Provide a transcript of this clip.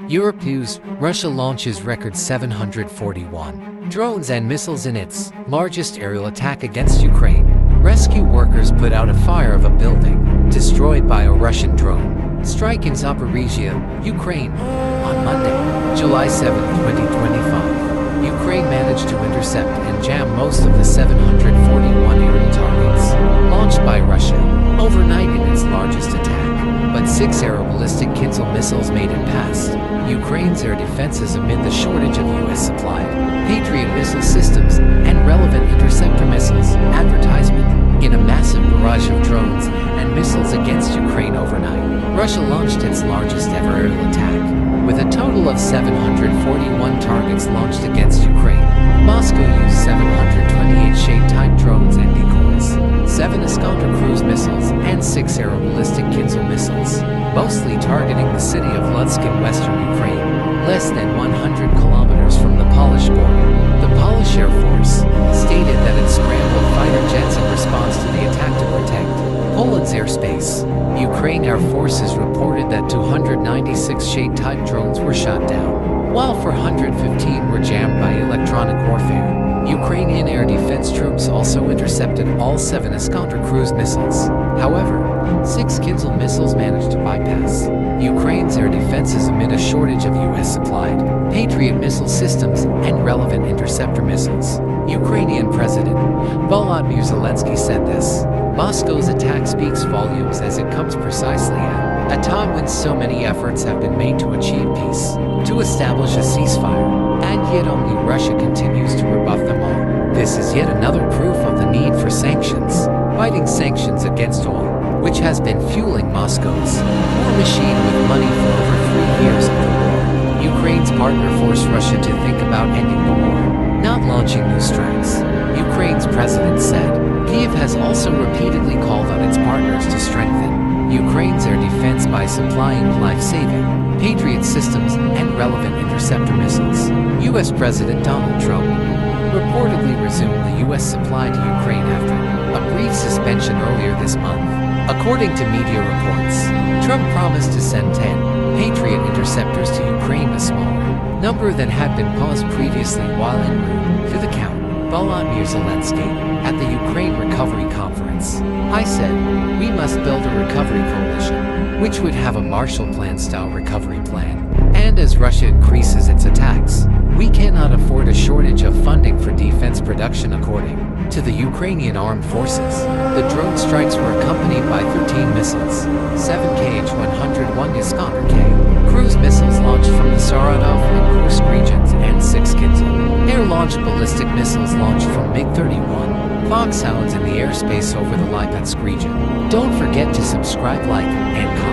Europe News: Russia launches record 741 drones and missiles in its largest aerial attack against Ukraine. Rescue workers put out a fire of a building destroyed by a Russian drone strike in Zaporizhia, Ukraine. On Monday, July 7, 2025, Ukraine managed to intercept and jam most of the 741 aerial targets launched by Russia overnight in its largest attack. But 6 aero-ballistic Kinzhal missiles made it past Ukraine's air defenses amid the shortage of U.S.-supplied Patriot missile systems and relevant interceptor missiles. Advertisement: in a massive barrage of drones and missiles against Ukraine overnight, Russia launched its largest ever aerial attack, with a total of 741 targets launched against Ukraine. Moscow used 728 Shade-type drones and decoys, 7 Iskander cruise missiles, and 6 aero-ballistic Kinzhal missiles, mostly targeting the city of Lutsk in western Ukraine, less than 100 kilometers from the Polish border. The Polish Air Force stated that it scrambled fighter jets in response to the attack to protect Poland's airspace. Ukraine Air Forces reported that 296 Shade-type drones were shot down, while 415 were jammed by electronic warfare. Ukrainian air defense troops also intercepted all 7 Iskander cruise missiles. However, 6 Kinzhal missiles managed to bypass Ukraine's air defenses amid a shortage of U.S.-supplied Patriot missile systems and relevant interceptor missiles. Ukrainian President Volodymyr Zelensky said this: "Moscow's attack speaks volumes as it comes precisely at a time when so many efforts have been made to achieve peace, to establish a ceasefire, and yet only Russia continues to rebuff them all. This is yet another proof of the need for sanctions, fighting sanctions against oil, which has been fueling Moscow's war machine with money for over 3 years of the war. Ukraine's partner forced Russia to think about ending the war, not launching new strikes," Ukraine's president said. Kyiv has also repeatedly called on its partners to strengthen Ukraine's air defense by supplying life-saving Patriot systems and relevant interceptor missiles. U.S. President Donald Trump reportedly resumed the U.S. supply to Ukraine after a brief suspension earlier this month. According to media reports, Trump promised to send 10 Patriot interceptors to Ukraine, a smaller number than had been paused previously while en route to the camp. Volodymyr Zelensky, at the Ukraine Recovery Conference, "I said, we must build a recovery coalition, which would have a Marshall Plan-style recovery plan. And as Russia increases its attacks, we cannot afford a shortage of funding for defense production." According to the Ukrainian Armed Forces, the drone strikes were accompanied by 13 missiles, 7 Kh-101 Iskander-K cruise missiles launched from the Saratov and Kursk regions, and 6 Kinzhal air-launched ballistic missiles launched from MiG-31 foxhounds in the airspace over the Lipetsk region. Don't forget to subscribe, like, and comment.